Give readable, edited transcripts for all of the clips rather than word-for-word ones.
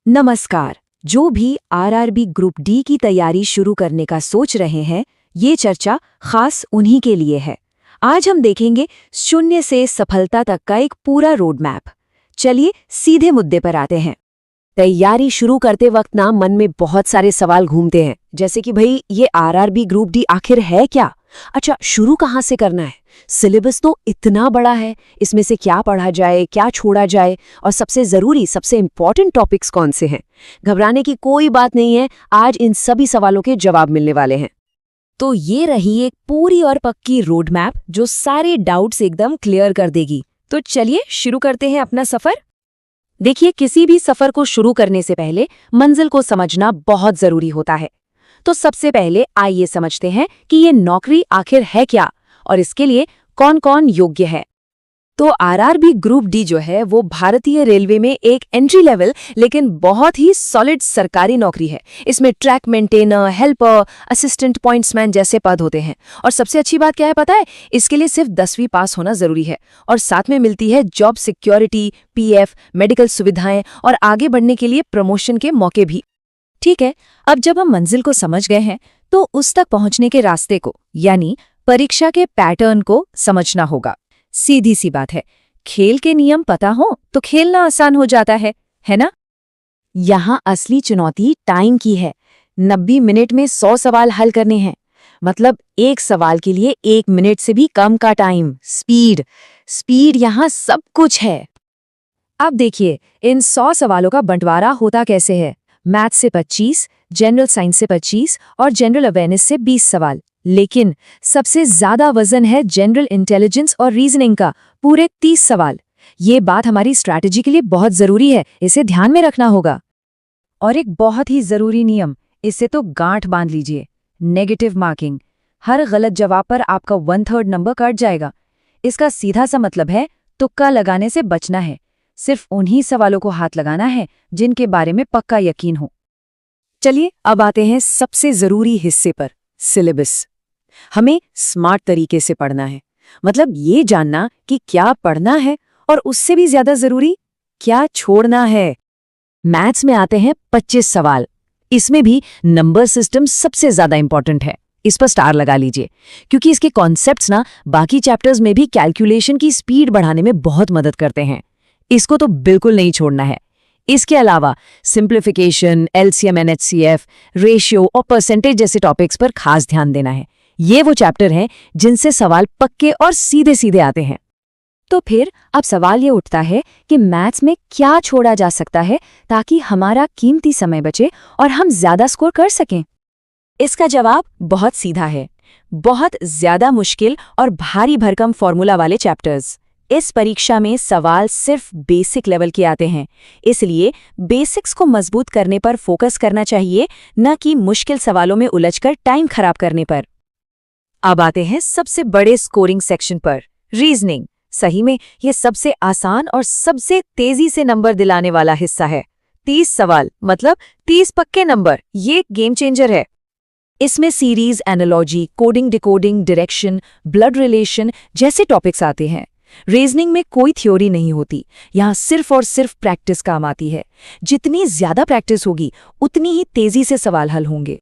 नमस्कार। जो भी आरआरबी ग्रुप डी की तैयारी शुरू करने का सोच रहे हैं, ये चर्चा खास उन्हीं के लिए है। आज हम देखेंगे शून्य से सफलता तक का एक पूरा रोड मैप। चलिए सीधे मुद्दे पर आते हैं। तैयारी शुरू करते वक्त ना मन में बहुत सारे सवाल घूमते हैं, जैसे कि भाई ये आरआरबी ग्रुप डी आखिर है क्या? अच्छा, शुरू कहाँ से करना है? सिलेबस तो इतना बड़ा है, इसमें से क्या पढ़ा जाए, क्या छोड़ा जाए, और सबसे जरूरी, सबसे इंपॉर्टेंट टॉपिक्स कौन से हैं? घबराने की कोई बात नहीं है, आज इन सभी सवालों के जवाब मिलने वाले हैं। तो ये रही एक पूरी और पक्की रोड मैप जो सारे डाउट्स एकदम क्लियर कर देगी। तो चलिए शुरू करते हैं अपना सफर। देखिए, किसी भी सफर को शुरू करने से पहले मंजिल को समझना बहुत जरूरी होता है। तो सबसे पहले आइए समझते हैं कि ये नौकरी आखिर है क्या और इसके लिए कौन कौन योग्य है। तो आरआरबी ग्रुप डी जो है वो भारतीय रेलवे में एक एंट्री लेवल लेकिन बहुत ही सॉलिड सरकारी नौकरी है। इसमें track maintainer, helper, assistant pointsman जैसे पद होते हैं। और सबसे अच्छी बात क्या है पता है? इसके लिए सिर्फ 10वीं पास होना जरूरी है और साथ में मिलती है जॉब सिक्योरिटी, पीएफ, मेडिकल सुविधाएं और आगे बढ़ने के लिए प्रमोशन के मौके भी। ठीक है, अब जब हम मंजिल को समझ गए हैं तो उस तक पहुंचने के रास्ते को, यानी परीक्षा के पैटर्न को समझना होगा। सीधी सी बात है, खेल के नियम पता हो तो खेलना आसान हो जाता है ना? यहाँ असली चुनौती टाइम की है। 90 मिनट में 100 सवाल हल करने हैं, मतलब एक सवाल के लिए 1 मिनट से भी कम का टाइम। स्पीड यहाँ सब कुछ है। अब देखिए, इन 100 सवालों का बंटवारा होता कैसे है। मैथ से 25, जनरल साइंस से 25 और जनरल अवेयरनेस से 20 सवाल। लेकिन सबसे ज्यादा वजन है जनरल इंटेलिजेंस और रीजनिंग का, पूरे 30 सवाल। ये बात हमारी स्ट्रैटेजी के लिए बहुत जरूरी है, इसे ध्यान में रखना होगा। और एक बहुत ही जरूरी नियम, इससे तो गांठ बांध लीजिए, नेगेटिव मार्किंग। हर गलत जवाब पर आपका 1/3 नंबर कट जाएगा। इसका सीधा सा मतलब है तुक्का लगाने से बचना है। सिर्फ उन्हीं सवालों को हाथ लगाना है जिनके बारे में पक्का यकीन हो। चलिए अब आते हैं सबसे जरूरी हिस्से पर, सिलेबस। हमें स्मार्ट तरीके से पढ़ना है, मतलब ये जानना कि क्या पढ़ना है और उससे भी ज्यादा जरूरी क्या छोड़ना है। मैथ्स में आते हैं 25 सवाल। इसमें भी नंबर सिस्टम सबसे ज्यादा इंपॉर्टेंट है। इस पर स्टार लगा लीजिए, क्योंकि इसके कॉन्सेप्ट्स ना बाकी चैप्टर्स में भी कैलकुलेशन की स्पीड बढ़ाने में बहुत मदद करते हैं। इसको तो बिल्कुल नहीं छोड़ना है। इसके अलावा simplification, LCM and HCF, ratio और परसेंटेज जैसे टॉपिक्स पर खास ध्यान देना है। ये वो चैप्टर हैं जिनसे सवाल पक्के और सीधे सीधे आते हैं। तो फिर अब सवाल ये उठता है कि मैथ्स में क्या छोड़ा जा सकता है ताकि हमारा कीमती समय बचे और हम ज्यादा स्कोर कर सकें। इसका जवाब बहुत सीधा है, बहुत ज्यादा मुश्किल और भारी भरकम फॉर्मूला वाले चैप्टर्स। इस परीक्षा में सवाल सिर्फ बेसिक लेवल के आते हैं, इसलिए बेसिक्स को मजबूत करने पर फोकस करना चाहिए, न कि मुश्किल सवालों में उलझकर टाइम खराब करने पर। अब आते हैं सबसे बड़े स्कोरिंग सेक्शन पर, रीजनिंग। सही में यह सबसे आसान और सबसे तेजी से नंबर दिलाने वाला हिस्सा है। 30 सवाल मतलब 30 पक्के नंबर, ये गेम चेंजर है। इसमें series, analogy, coding, decoding, direction, blood relation जैसे टॉपिक्स आते हैं। रीजनिंग में कोई थ्योरी नहीं होती, यहाँ सिर्फ और सिर्फ प्रैक्टिस काम आती है। जितनी ज्यादा प्रैक्टिस होगी उतनी ही तेजी से सवाल हल होंगे।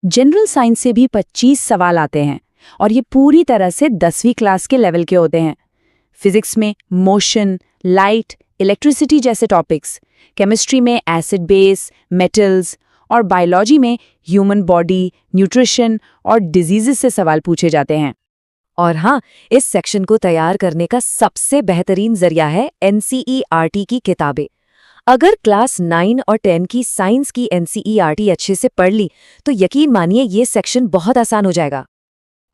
जनरल साइंस से भी 25 सवाल आते हैं और ये पूरी तरह से 10वीं क्लास के लेवल के होते हैं। फिजिक्स में मोशन, लाइट, इलेक्ट्रिसिटी जैसे टॉपिक्स, केमिस्ट्री में एसिड बेस, मेटल्स और बायोलॉजी में ह्यूमन बॉडी, न्यूट्रिशन और डिजीजेस से सवाल पूछे जाते हैं। और हाँ, इस सेक्शन को तैयार करने का सबसे बेहतरीन जरिया है एनसीईआरटी की किताबें। अगर क्लास 9 और 10 की साइंस की एनसीईआरटी अच्छे से पढ़ ली तो यकीन मानिए ये सेक्शन बहुत आसान हो जाएगा।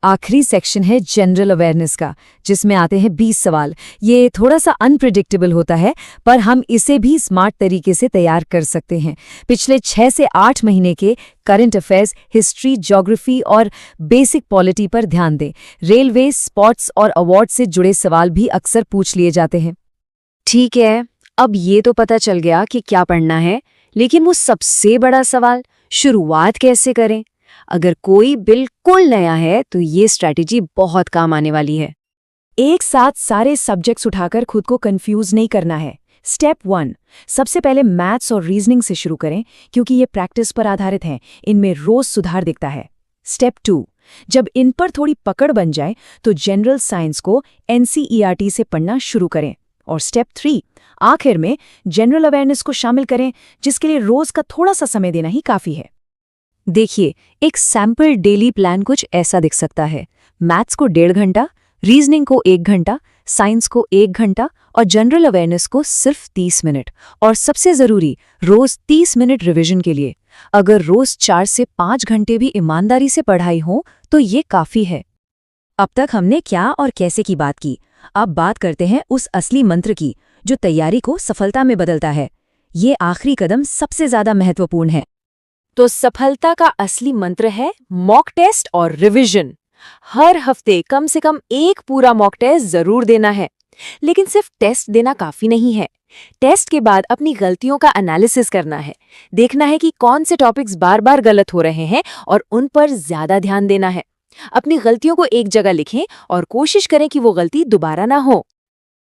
आखिरी सेक्शन है जनरल अवेयरनेस का, जिसमें आते हैं 20 सवाल। ये थोड़ा सा अनप्रिडिक्टेबल होता है, पर हम इसे भी स्मार्ट तरीके से तैयार कर सकते हैं। पिछले 6 से 8 महीने के करंट अफेयर्स, हिस्ट्री, ज्योग्राफी और बेसिक पॉलिटी पर ध्यान दें। रेलवे, स्पोर्ट्स और अवार्ड से जुड़े सवाल भी अक्सर पूछ लिए जाते हैं। ठीक है, अब ये तो पता चल गया कि क्या पढ़ना है, लेकिन वो सबसे बड़ा सवाल, शुरुआत कैसे करें? अगर कोई बिल्कुल नया है तो ये स्ट्रैटेजी बहुत काम आने वाली है। एक साथ सारे सब्जेक्ट्स उठाकर खुद को कंफ्यूज नहीं करना है। स्टेप 1, सबसे पहले मैथ्स और रीजनिंग से शुरू करें क्योंकि ये प्रैक्टिस पर आधारित हैं, इनमें रोज सुधार दिखता है। स्टेप 2, जब इन पर थोड़ी पकड़ बन जाए तो जनरल साइंस को एनसीईआरटी से पढ़ना शुरू करें। और स्टेप 3, आखिर में जनरल अवेयरनेस को शामिल करें, जिसके लिए रोज का थोड़ा सा समय देना ही काफी है। देखिए, एक सैंपल डेली प्लान कुछ ऐसा दिख सकता है। मैथ्स को 1.5 घंटा, रीजनिंग को 1 घंटा, साइंस को 1 घंटा और जनरल अवेयरनेस को सिर्फ 30 मिनट। और सबसे जरूरी, रोज 30 मिनट रिवीजन के लिए। अगर रोज 4 से 5 घंटे भी ईमानदारी से पढ़ाई हो तो ये काफी है। अब तक हमने क्या और कैसे की बात की, अब बात करते हैं उस असली मंत्र की जो तैयारी को सफलता में बदलता है। ये आखिरी कदम सबसे ज्यादा महत्वपूर्ण है। तो सफलता का असली मंत्र है मॉक टेस्ट और रिवीजन। हर हफ्ते कम से कम एक पूरा मॉक टेस्ट जरूर देना है। लेकिन सिर्फ टेस्ट देना काफी नहीं है। टेस्ट के बाद अपनी गलतियों का एनालिसिस करना है, देखना है कि कौन से टॉपिक्स बार बार गलत हो रहे हैं और उन पर ज्यादा ध्यान देना है। अपनी गलतियों को एक जगह लिखें और कोशिश करें कि वो गलती दोबारा ना हो।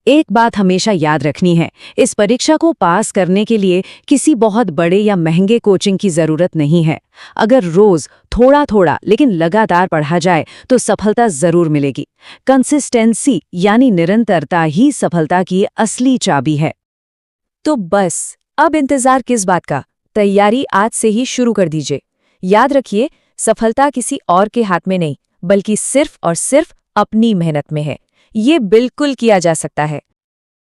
एक बात हमेशा याद रखनी है, इस परीक्षा को पास करने के लिए किसी बहुत बड़े या महंगे कोचिंग की जरूरत नहीं है। अगर रोज थोड़ा थोड़ा लेकिन लगातार पढ़ा जाए तो सफलता जरूर मिलेगी। कंसिस्टेंसी यानी निरंतरता ही सफलता की असली चाबी है। तो बस अब इंतजार किस बात का, तैयारी आज से ही शुरू कर दीजिए। याद रखिए, सफलता किसी और के हाथ में नहीं, बल्कि सिर्फ और सिर्फ अपनी मेहनत में है। ये बिल्कुल किया जा सकता है।